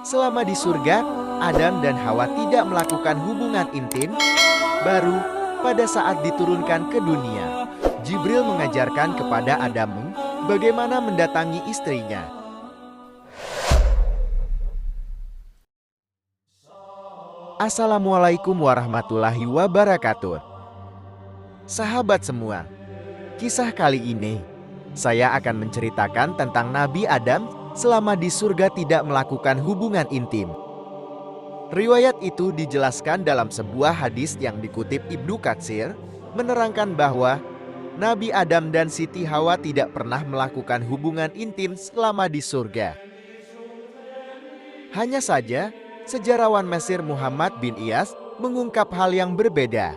Selama di surga, Adam dan Hawa tidak melakukan hubungan intim. Baru pada saat diturunkan ke dunia, Jibril mengajarkan kepada Adam bagaimana mendatangi istrinya. Assalamualaikum warahmatullahi wabarakatuh. Sahabat semua, kisah kali ini saya akan menceritakan tentang Nabi Adam selama di surga tidak melakukan hubungan intim. Riwayat itu dijelaskan dalam sebuah hadis yang dikutip Ibnu Katsir, menerangkan bahwa Nabi Adam dan Siti Hawa tidak pernah melakukan hubungan intim selama di surga. Hanya saja, sejarawan Mesir Muhammad bin Iyas mengungkap hal yang berbeda.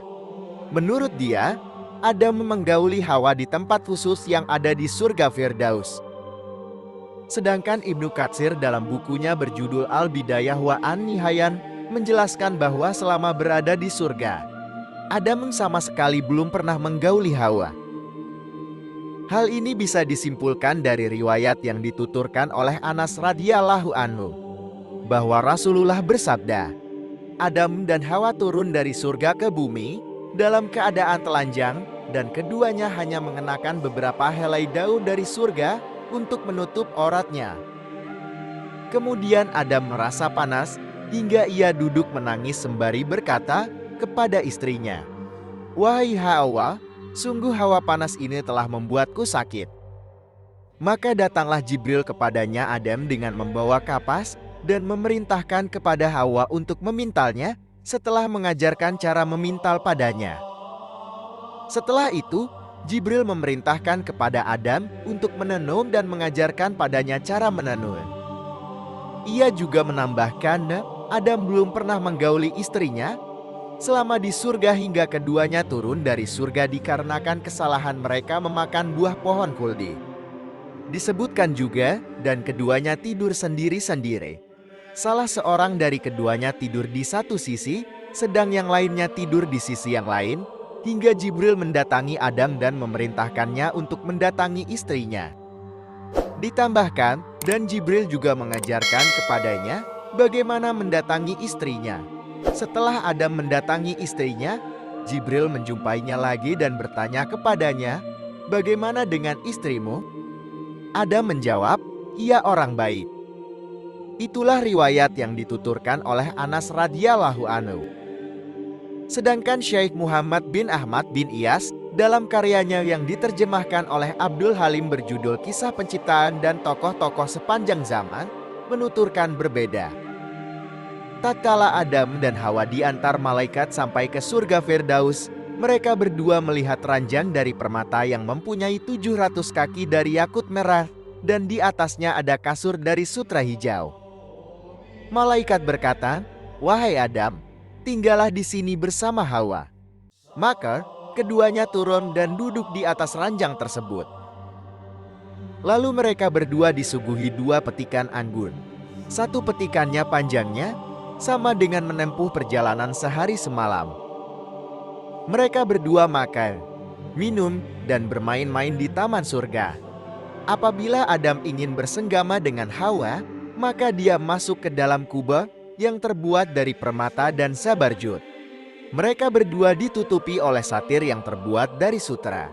Menurut dia, Adam menggauli Hawa di tempat khusus yang ada di surga Firdaus. Sedangkan Ibnu Katsir dalam bukunya berjudul Al-Bidayah wa An-Nihayan menjelaskan bahwa selama berada di surga, Adam sama sekali belum pernah menggauli Hawa. Hal ini bisa disimpulkan dari riwayat yang dituturkan oleh Anas radhiyallahu anhu, bahwa Rasulullah bersabda, Adam dan Hawa turun dari surga ke bumi dalam keadaan telanjang dan keduanya hanya mengenakan beberapa helai daun dari surga untuk menutup auratnya. Kemudian Adam merasa panas hingga ia duduk menangis sembari berkata kepada istrinya, "Wahai Hawa, sungguh hawa panas ini telah membuatku sakit." Maka datanglah Jibril kepadanya Adam dengan membawa kapas dan memerintahkan kepada Hawa untuk memintalnya setelah mengajarkan cara memintal padanya. Setelah itu, Jibril memerintahkan kepada Adam untuk menenun dan mengajarkan padanya cara menenun. Ia juga menambahkan, Adam belum pernah menggauli istrinya selama di surga hingga keduanya turun dari surga dikarenakan kesalahan mereka memakan buah pohon khuldi. Disebutkan juga, dan keduanya tidur sendiri-sendiri. Salah seorang dari keduanya tidur di satu sisi, sedang yang lainnya tidur di sisi yang lain, hingga Jibril mendatangi Adam dan memerintahkannya untuk mendatangi istrinya. Ditambahkan, dan Jibril juga mengajarkan kepadanya bagaimana mendatangi istrinya. Setelah Adam mendatangi istrinya, Jibril menjumpainya lagi dan bertanya kepadanya, "Bagaimana dengan istrimu?" Adam menjawab, "Ia orang baik." Itulah riwayat yang dituturkan oleh Anas radhiyallahu anhu. Sedangkan Syekh Muhammad bin Ahmad bin Iyas dalam karyanya yang diterjemahkan oleh Abdul Halim berjudul Kisah Penciptaan dan Tokoh-Tokoh Sepanjang Zaman menuturkan berbeda. Tatkala Adam dan Hawa diantar malaikat sampai ke surga Firdaus, mereka berdua melihat ranjang dari permata yang mempunyai 700 kaki dari yakut merah dan di atasnya ada kasur dari sutra hijau. Malaikat berkata, "Wahai Adam, tinggallah di sini bersama Hawa." Maka keduanya turun dan duduk di atas ranjang tersebut. Lalu mereka berdua disuguhi dua petikan anggur. Satu petikannya panjangnya sama dengan menempuh perjalanan sehari semalam. Mereka berdua makan, minum, dan bermain-main di taman surga. Apabila Adam ingin bersenggama dengan Hawa, maka dia masuk ke dalam kubah yang terbuat dari permata dan sabarjud. Mereka berdua ditutupi oleh satir yang terbuat dari sutra.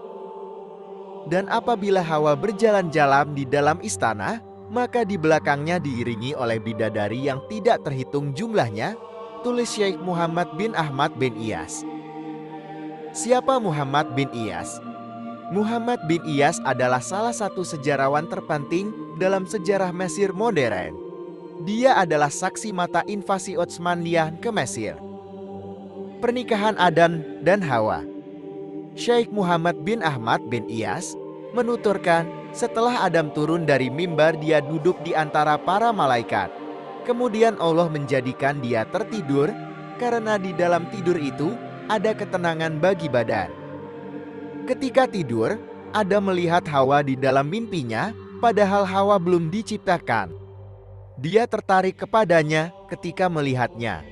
Dan apabila Hawa berjalan-jalan di dalam istana, maka di belakangnya diiringi oleh bidadari yang tidak terhitung jumlahnya, tulis Syekh Muhammad bin Ahmad bin Iyas. Siapa Muhammad bin Iyas? Muhammad bin Iyas adalah salah satu sejarawan terpenting dalam sejarah Mesir modern. Dia adalah saksi mata invasi Utsmaniyah ke Mesir. Pernikahan Adam dan Hawa. Syekh Muhammad bin Ahmad bin Iyas menuturkan, setelah Adam turun dari mimbar dia duduk di antara para malaikat. Kemudian Allah menjadikan dia tertidur, karena di dalam tidur itu ada ketenangan bagi badan. Ketika tidur, Adam melihat Hawa di dalam mimpinya, padahal Hawa belum diciptakan. Dia tertarik kepadanya ketika melihatnya.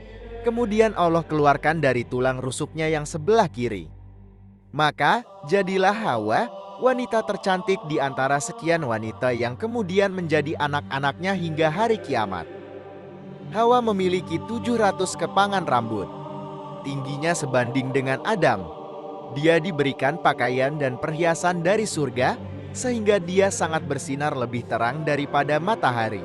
Kemudian Allah keluarkan dari tulang rusuknya yang sebelah kiri. Maka jadilah Hawa wanita tercantik di antara sekian wanita yang kemudian menjadi anak-anaknya hingga hari kiamat. Hawa memiliki 700 kepangan rambut. Tingginya sebanding dengan Adam. Dia diberikan pakaian dan perhiasan dari surga, sehingga dia sangat bersinar lebih terang daripada matahari.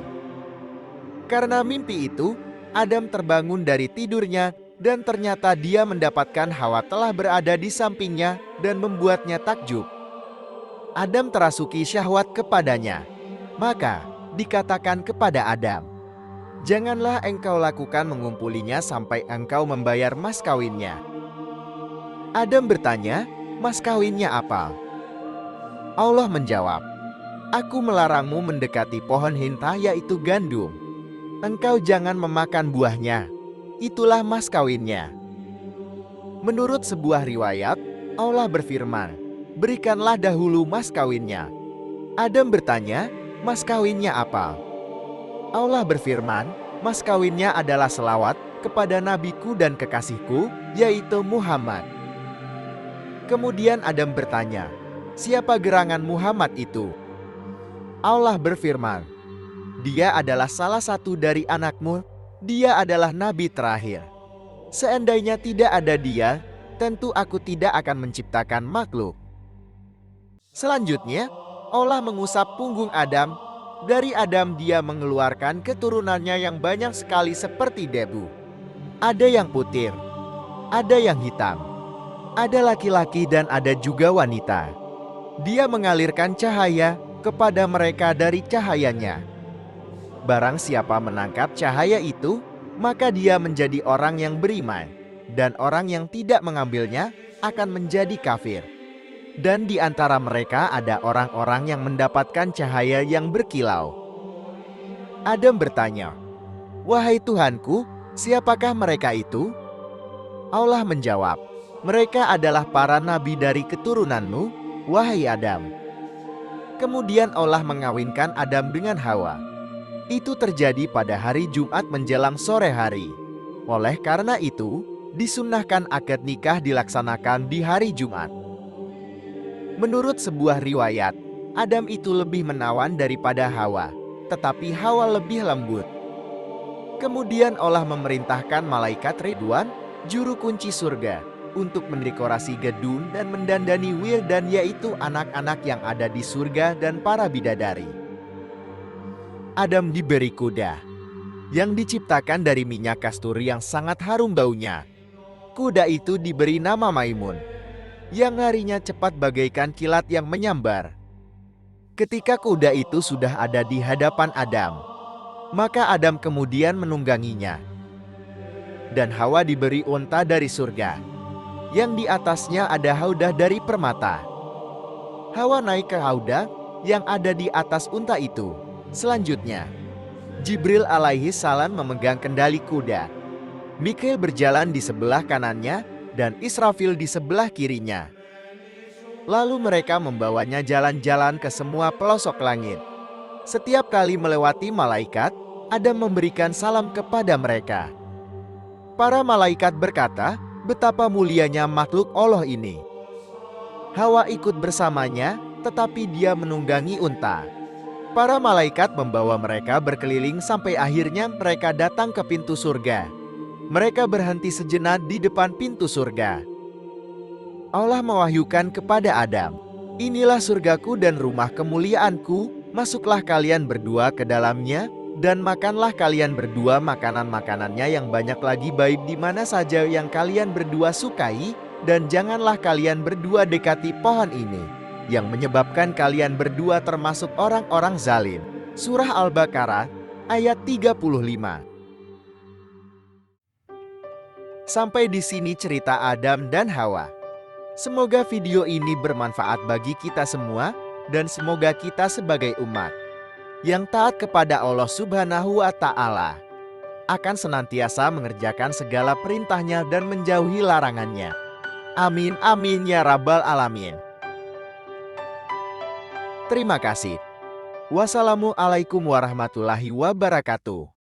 Karena mimpi itu, Adam terbangun dari tidurnya dan ternyata dia mendapatkan Hawa telah berada di sampingnya dan membuatnya takjub. Adam terasuki syahwat kepadanya. Maka dikatakan kepada Adam, "Janganlah engkau lakukan mengumpulinya sampai engkau membayar mas kawinnya." Adam bertanya, "Mas kawinnya apa?" Allah menjawab, "Aku melarangmu mendekati pohon hintah yaitu gandum. Engkau jangan memakan buahnya. Itulah mas kawinnya." Menurut sebuah riwayat, Allah berfirman, "Berikanlah dahulu mas kawinnya." Adam bertanya, "Mas kawinnya apa?" Allah berfirman, "Mas kawinnya adalah selawat kepada nabiku dan kekasihku, yaitu Muhammad." Kemudian Adam bertanya, "Siapa gerangan Muhammad itu?" Allah berfirman, "Dia adalah salah satu dari anakmu, dia adalah nabi terakhir. Seandainya tidak ada dia, tentu aku tidak akan menciptakan makhluk." Selanjutnya, Allah mengusap punggung Adam. Dari Adam dia mengeluarkan keturunannya yang banyak sekali seperti debu. Ada yang putih, ada yang hitam, ada laki-laki dan ada juga wanita. Dia mengalirkan cahaya kepada mereka dari cahayanya. Barang siapa menangkap cahaya itu, maka dia menjadi orang yang beriman, dan orang yang tidak mengambilnya akan menjadi kafir. Dan di antara mereka ada orang-orang yang mendapatkan cahaya yang berkilau. Adam bertanya, "Wahai Tuhanku, siapakah mereka itu?" Allah menjawab, "Mereka adalah para nabi dari keturunanmu, wahai Adam." Kemudian Allah mengawinkan Adam dengan Hawa. Itu terjadi pada hari Jumat menjelang sore hari. Oleh karena itu, disunnahkan akad nikah dilaksanakan di hari Jumat. Menurut sebuah riwayat, Adam itu lebih menawan daripada Hawa, tetapi Hawa lebih lembut. Kemudian Allah memerintahkan malaikat Ridwan, juru kunci surga, untuk mendekorasi gedung dan mendandani wildan, yaitu anak-anak yang ada di surga dan para bidadari. Adam diberi kuda, yang diciptakan dari minyak kasturi yang sangat harum baunya. Kuda itu diberi nama Maimun, yang larinya cepat bagaikan kilat yang menyambar. Ketika kuda itu sudah ada di hadapan Adam, maka Adam kemudian menungganginya. Dan Hawa diberi unta dari surga, yang di atasnya ada haudah dari permata. Hawa naik ke haudah yang ada di atas unta itu. Selanjutnya, Jibril alaihi salam memegang kendali kuda. Mikail berjalan di sebelah kanannya dan Israfil di sebelah kirinya. Lalu mereka membawanya jalan-jalan ke semua pelosok langit. Setiap kali melewati malaikat, Adam memberikan salam kepada mereka. Para malaikat berkata, "Betapa mulianya makhluk Allah ini." Hawa ikut bersamanya, tetapi dia menunggangi unta. Para malaikat membawa mereka berkeliling sampai akhirnya mereka datang ke pintu surga. Mereka berhenti sejenak di depan pintu surga. Allah mewahyukan kepada Adam, "Inilah surgaku dan rumah kemuliaanku, masuklah kalian berdua ke dalamnya, dan makanlah kalian berdua makanan-makanannya yang banyak lagi baik di mana saja yang kalian berdua sukai, dan janganlah kalian berdua dekati pohon ini, yang menyebabkan kalian berdua termasuk orang-orang zalim." Surah Al-Baqarah ayat 35. Sampai di sini cerita Adam dan Hawa. Semoga video ini bermanfaat bagi kita semua, dan semoga kita sebagai umat yang taat kepada Allah Subhanahu wa Ta'ala akan senantiasa mengerjakan segala perintahnya dan menjauhi larangannya. Amin amin ya rabbal alamin. Terima kasih. Wassalamualaikum warahmatullahi wabarakatuh.